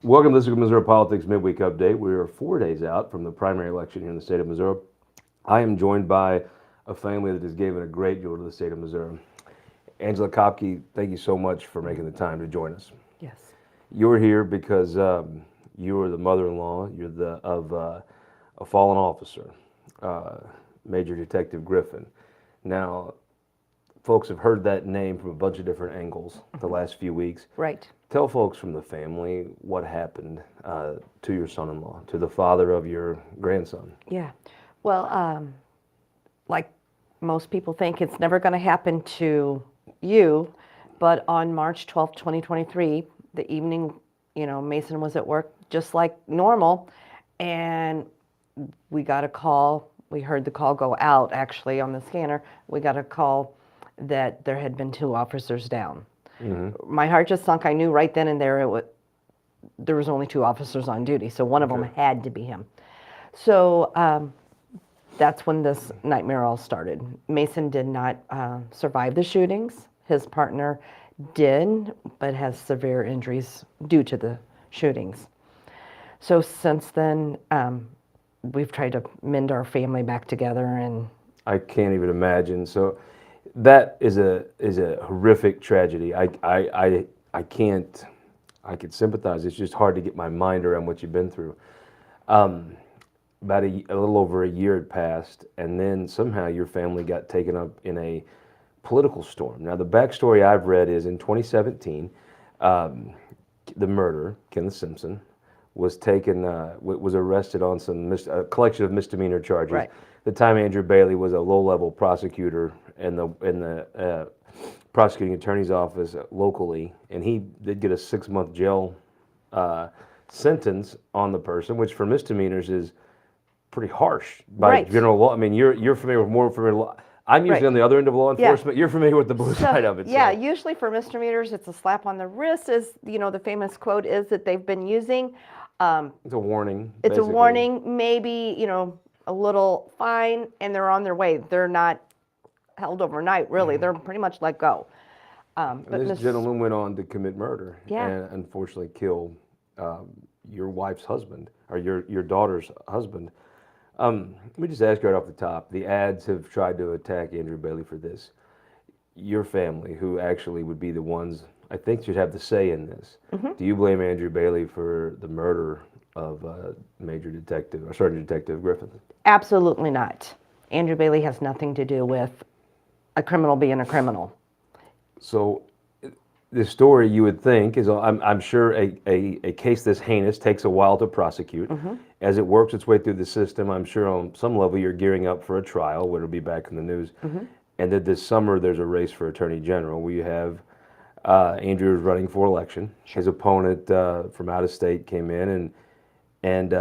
Welcome to the Missouri Politics Midweek Update. We are 4 days out from the primary election here in the state of Missouri. I am joined by a family that has given a great deal to the state of Missouri. Angela Kopke, thank you so much for making the time to join us. Yes. You're here because you are the mother-in-law. You're of a fallen officer, Major Detective Griffin. Now, folks have heard that name from a bunch of different angles the last few weeks. Right. Tell folks from the family what happened to your son-in-law, to the father of your grandson. Yeah. Well, like most people think, it's never going to happen to you. But on March 12th, 2023, the evening, Mason was at work just like normal. And we got a call. We heard the call go out, actually, on the scanner. We got a call that there had been 2 officers down. Mm-hmm. My heart just sunk. I knew right then and there there was only 2 officers on duty, so one of them had to be him. So that's when this nightmare all started. Mason did not survive the shootings. His partner did, but has severe injuries due to the shootings. So since then, we've tried to mend our family back together, and I can't even imagine. So that is a horrific tragedy. I can't. I could sympathize. It's just hard to get my mind around what you've been through. About a little over a year had passed, and then somehow your family got taken up in a political storm. Now, the backstory I've read is in 2017, the murderer, Kenneth Simpson, was arrested on a collection of misdemeanor charges. Right. At the time, Andrew Bailey was a low-level prosecutor in the prosecuting attorney's office locally, and he did get a 6-month jail sentence on the person, which for misdemeanors is pretty harsh by general law. I mean, you're familiar with more familiar law. I'm usually on the other end of law enforcement. Yeah. You're familiar with the blue side of it. Yeah, usually for misdemeanors, it's a slap on the wrist. The famous quote is that they've been using. It's a warning. It's a warning, maybe, a little fine, and they're on their way. They're not held overnight, really. They're pretty much let go. But this gentleman went on to commit murder and unfortunately kill your wife's husband, or your daughter's husband. Let me just ask you right off the top. The ads have tried to attack Andrew Bailey for this. Your family, who actually would be the ones I think should have the say in this. Mm-hmm. Do you blame Andrew Bailey for the murder of Sergeant Detective Griffin? Absolutely not. Andrew Bailey has nothing to do with a criminal being a criminal. So the story, you would think, is I'm sure a case this heinous takes a while to prosecute. Mm-hmm. As it works its way through the system, I'm sure on some level you're gearing up for a trial, which will be back in the news. Mm-hmm. And that this summer there's a race for Attorney General where you have Andrew is running for election. Sure. His opponent from out of state came in and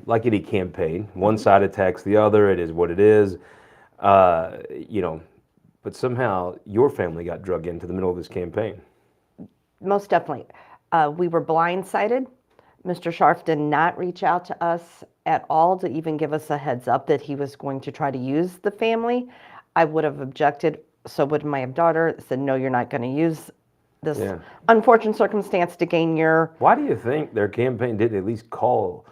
like any campaign, one side attacks the other. It is what it is. But somehow your family got drug into the middle of this campaign. Most definitely. We were blindsided. Mr. Scharf did not reach out to us at all to even give us a heads up that he was going to try to use the family. I would have objected. So would my daughter. Said, no, you're not going to use this unfortunate circumstance to gain your... Why do you think their campaign didn't at least call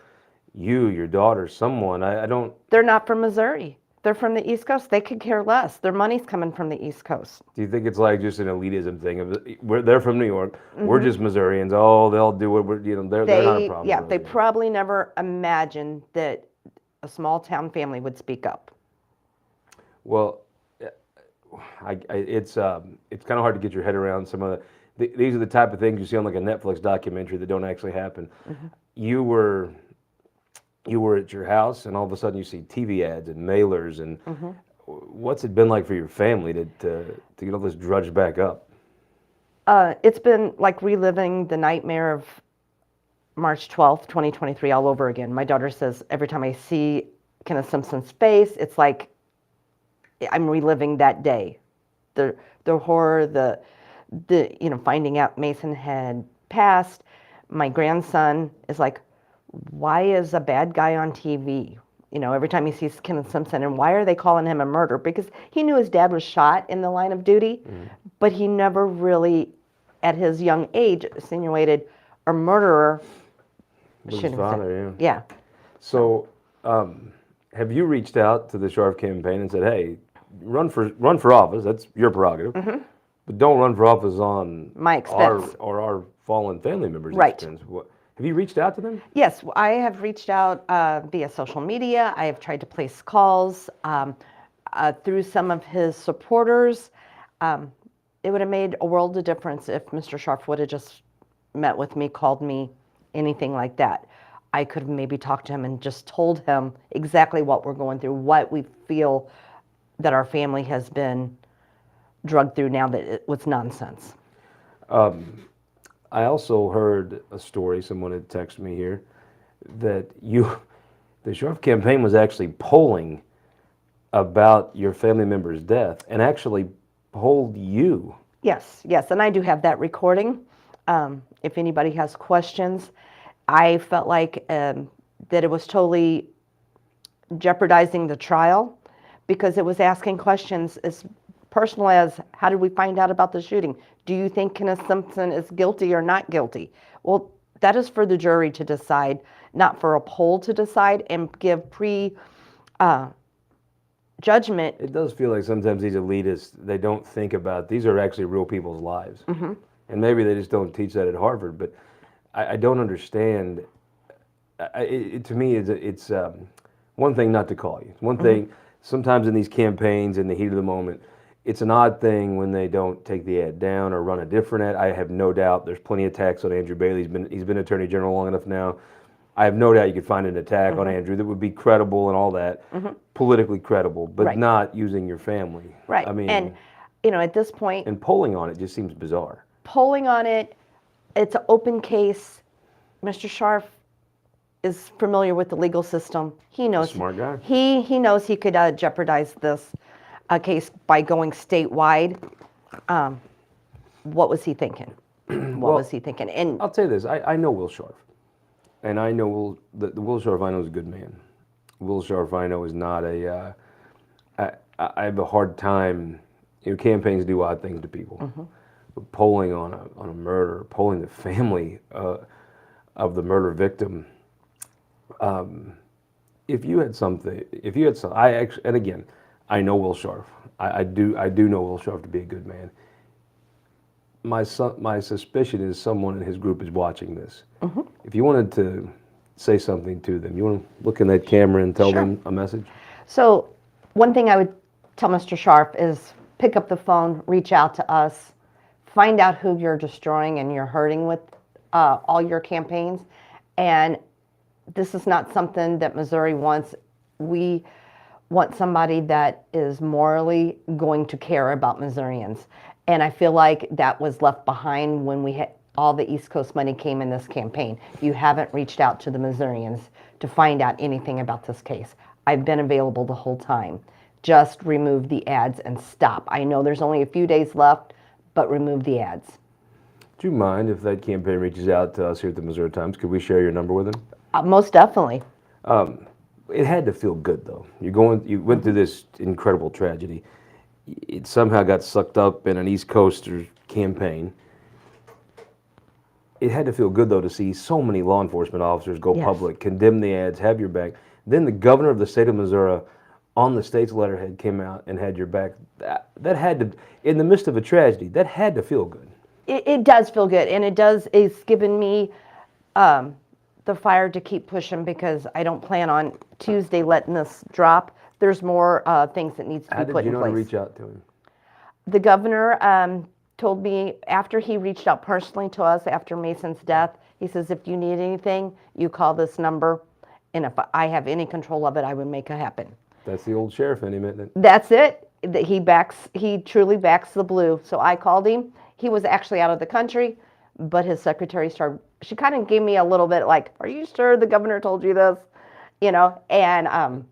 you, your daughter, someone? I don't... They're not from Missouri. They're from the East Coast. They could care less. Their money's coming from the East Coast. Do you think it's like just an elitism thing? They're from New York. Mm-hmm. We're just Missourians. Oh, they'll do what we're, they're not a problem. Yeah, they probably never imagined that a small town family would speak up. Well, it's kind of hard to get your head around some of these are the type of things you see on like a Netflix documentary that don't actually happen. Mm-hmm. You were at your house, and all of a sudden you see TV ads and mailers, and mm-hmm. What's it been like for your family to get all this drudged back up? It's been like reliving the nightmare of March 12th, 2023 all over again. My daughter says every time I see Kenneth Simpson's face, it's like I'm reliving that day. The horror, the finding out Mason had passed. My grandson is like, why is a bad guy on TV? Every time he sees Kenneth Simpson, and why are they calling him a murderer? Because he knew his dad was shot in the line of duty, but he never really, at his young age, insinuated a murderer Was his shouldn't have said. father, yeah. Yeah. So, have you reached out to the Sharf campaign and said, "Hey, run for office. That's your prerogative, but don't run for office on My expense." our fallen family members' Right. expense." Have you reached out to them? Yes, I have reached out via social media. I have tried to place calls through some of his supporters. It would have made a world of difference if Mr. Sharf would have just met with me, called me, anything like that. I could have maybe talked to him and just told him exactly what we're going through, what we feel that our family has been drugged through now that it was nonsense. I also heard a story. Someone had texted me here that the Sharf campaign was actually polling about your family member's death and actually polled you. Yes, yes, and I do have that recording. If anybody has questions, I felt like that it was totally jeopardizing the trial because it was asking questions as personal as, how did we find out about the shooting? Do you think Kenneth Simpson is guilty or not guilty? Well, that is for the jury to decide, not for a poll to decide and give judgment. It does feel like sometimes these elitists, they don't think about these are actually real people's lives. And maybe they just don't teach that at Harvard, but I don't understand. To me, it's one thing not to call you. One thing, sometimes in these campaigns, in the heat of the moment, it's an odd thing when they don't take the ad down or run a different ad. I have no doubt there's plenty of attacks on Andrew Bailey. He's been Attorney General long enough now. I have no doubt you could find an attack on Andrew that would be credible and all that, politically credible, but Right. not using your family. Right. I mean, and at this point, and polling on it just seems bizarre. polling on it, it's an open case. Mr. Sharf is familiar with the legal system. He knows. Smart guy. He knows he could jeopardize this case by going statewide. What was he thinking? What was he thinking? And I'll tell you this, I know Will Sharf. And I know the Will Sharf I know is a good man. Will Sharf I know is not I have a hard time, campaigns do odd things to people. But polling on a murder, polling the family of the murder victim, if you had some, and again, I know Will Sharf. I do know Will Sharf to be a good man. My suspicion is someone in his group is watching this. If you wanted to say something to them, you want to look in that camera and tell them a message? so one thing I would tell Mr. Sharf is pick up the phone, reach out to us, find out who you're destroying and you're hurting with all your campaigns. And this is not something that Missouri wants. We want somebody that is morally going to care about Missourians. And I feel like that was left behind when we had all the East Coast money came in this campaign. You haven't reached out to the Missourians to find out anything about this case. I've been available the whole time. Just remove the ads and stop. I know there's only a few days left, but remove the ads. Do you mind if that campaign reaches out to us here at the Missouri Times? Could we share your number with them? Most definitely. It had to feel good though. You went through this incredible tragedy. It somehow got sucked up in an East Coaster campaign. It had to feel good though to see so many law enforcement officers go Yes. public, condemn the ads, have your back. Then the governor of the state of Missouri, on the state's letterhead, came out and had your back. That had to, in the midst of a tragedy, that had to feel good. It does feel good, and it's given me the fire to keep pushing because I don't plan on Tuesday letting this drop. There's more things that needs to How be put did you in know to place. reach out to him? The governor told me after he reached out personally to us after Mason's death, he says, if you need anything, you call this number, and if I have any control of it, I would make it happen. That's the old sheriff in him, isn't it? That's it. He truly backs the blue. So I called him. He was actually out of the country, but his secretary she kind of gave me a little bit like, are you sure the governor told you this? And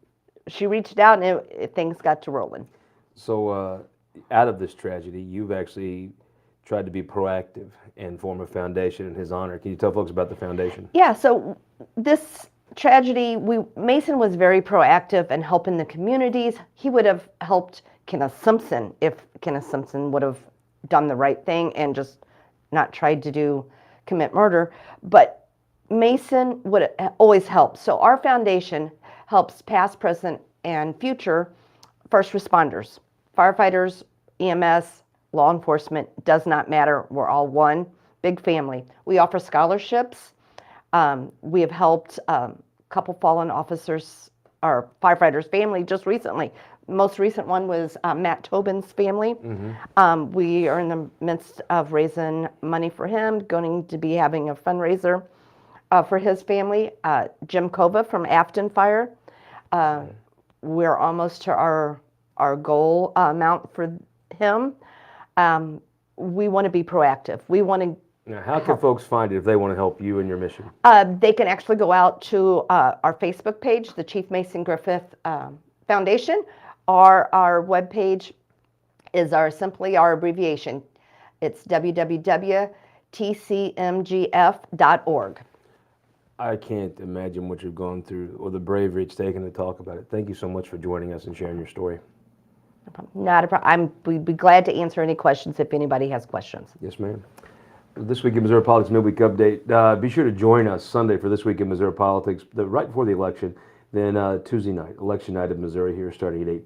she reached out and things got to rolling. So out of this tragedy, you've actually tried to be proactive and form a foundation in his honor. Can you tell folks about the foundation? Yeah, so this tragedy, Mason was very proactive in helping the communities. He would have helped Kenneth Simpson if Kenneth Simpson would have done the right thing and just not tried to do commit murder. But Mason would always help. So our foundation helps past, present, and future first responders, firefighters, EMS, law enforcement, does not matter. We're all one big family. We offer scholarships. We have helped a couple fallen officers or firefighters' family just recently. Most recent one was Matt Tobin's family. We are in the midst of raising money for him, going to be having a fundraiser for his family. Jim Kova from Afton Fire. We're almost to our goal amount for him. We want to be proactive. We want to. Now, how can folks find it if they want to help you in your mission? They can actually go out to our Facebook page, the Chief Mason Griffith Foundation. Our webpage is simply our abbreviation. It's www.tcmgf.org. I can't imagine what you've gone through or the bravery it's taken to talk about it. Thank you so much for joining us and sharing your story. Not a problem. We'd be glad to answer any questions if anybody has questions. Yes, ma'am. This Week in Missouri Politics Midweek Update. Be sure to join us Sunday for This Week in Missouri Politics, right before the election. Then Tuesday night, election night of Missouri here starting at 8 p.m.